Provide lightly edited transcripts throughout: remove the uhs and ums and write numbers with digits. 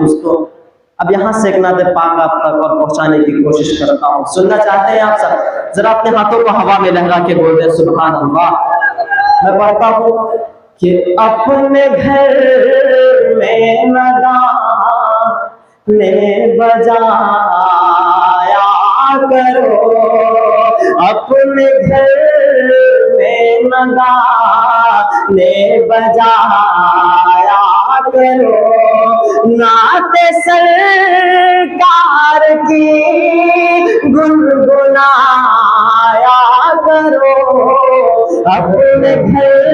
दोस्तों, अब यहाँ से एक नाते पाक आप तक और पहुंचाने की कोशिश करता हूँ। सुनना चाहते हैं आप सब? जरा अपने हाथों को हवा में लहरा के बोल दे सुभान अल्लाह। मैं पढ़ता हूँ कि अपने घर में नगाने बजाया करो, अपने घर में नगाने बजाया करो, नाते सरकार की गुनगुनाया करो, अपने घर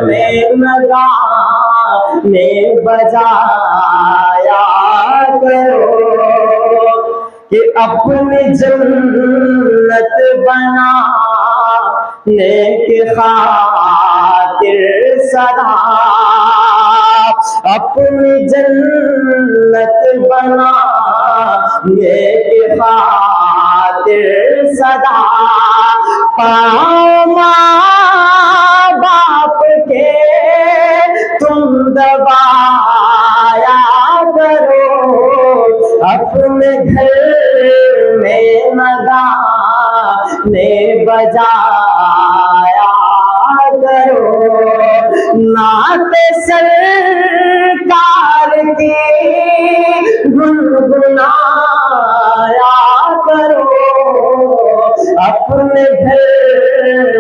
में नगाने बजाया करो, कि अपनी जन्नत बनाने की खातिर सदा, अपनी जन्नत बनाने की खातिर सदा, पाँव माँ बाप के तुम दबाया करो, अपने घर में नगाने बजाया करो, नाते सरकार की गुनगुनाया करो, अपने घर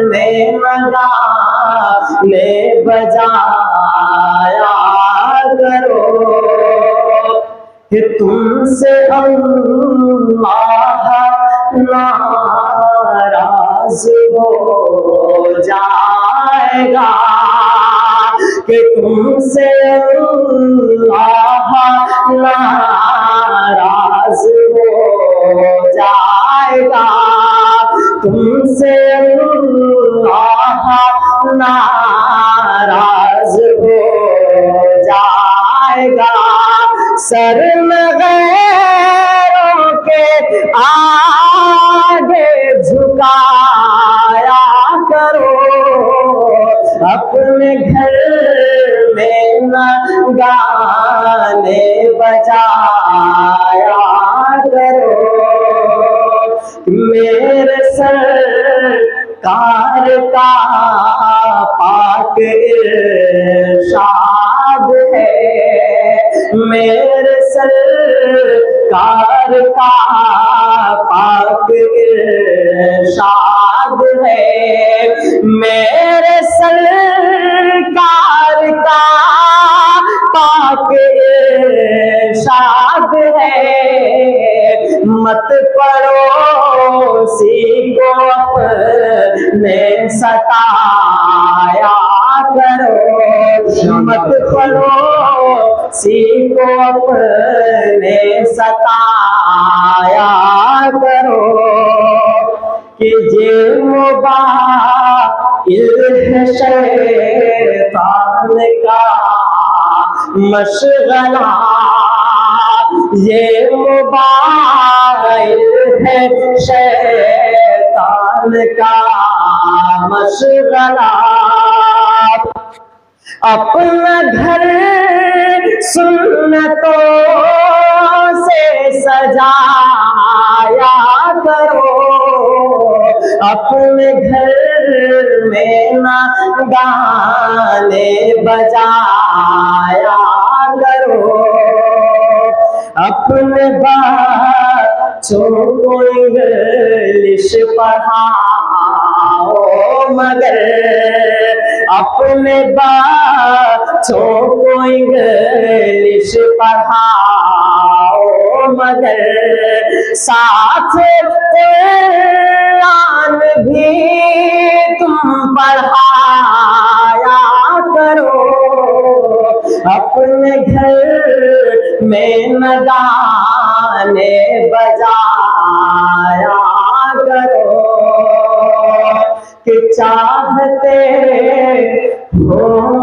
में नगाने बजाया करो, कि तुमसे अल्लाह नाराज हो जाएगा, कि तुमसे अल्लाह नाराज हो जाएगा, तुमसे अल्लाह नाराज हो जाएगा, सर में गैरों के आगे झुकाया करो, अपने घर में नगाने बजाया करो, मेरे सरकार का पाक इरशाद है, मेरे सरकार का पाक इरशाद है, मेरे सरकार का पाक इरशाद है, मत पड़ोसी को अपने सताया करो, मत पड़ोसी को अपने सताया करो, कि ये मोबाइल है शैतान का मशगला, ये मोबाइल है शैतान का मशगला, अपना घर सुन्नतों से सजाया करो, अपने घर में नगाने बजाया करो, अपने बच्चों को इंग्लिश पढ़ाओ, मगर अपने बच्चों को इंग्लिश पढ़ाओ, मगर साथ कुरान भी तुम पढ़ाया करो, अपने घर में नगाने बजाया करो, कि चाहते हो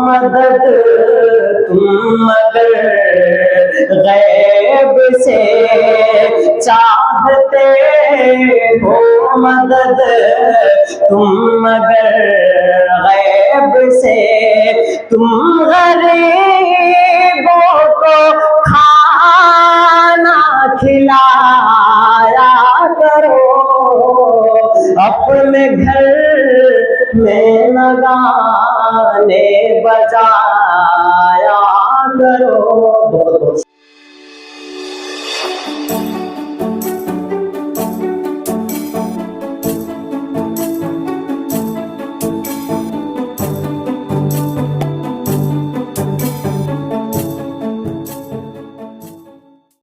मदद तुम मगर गैब से, चाहते चाहते हो मदद तुम मगर गैब से, तुम गरीबों को खाना खिलाया करो, अपने घर में न गाने बजाया करो।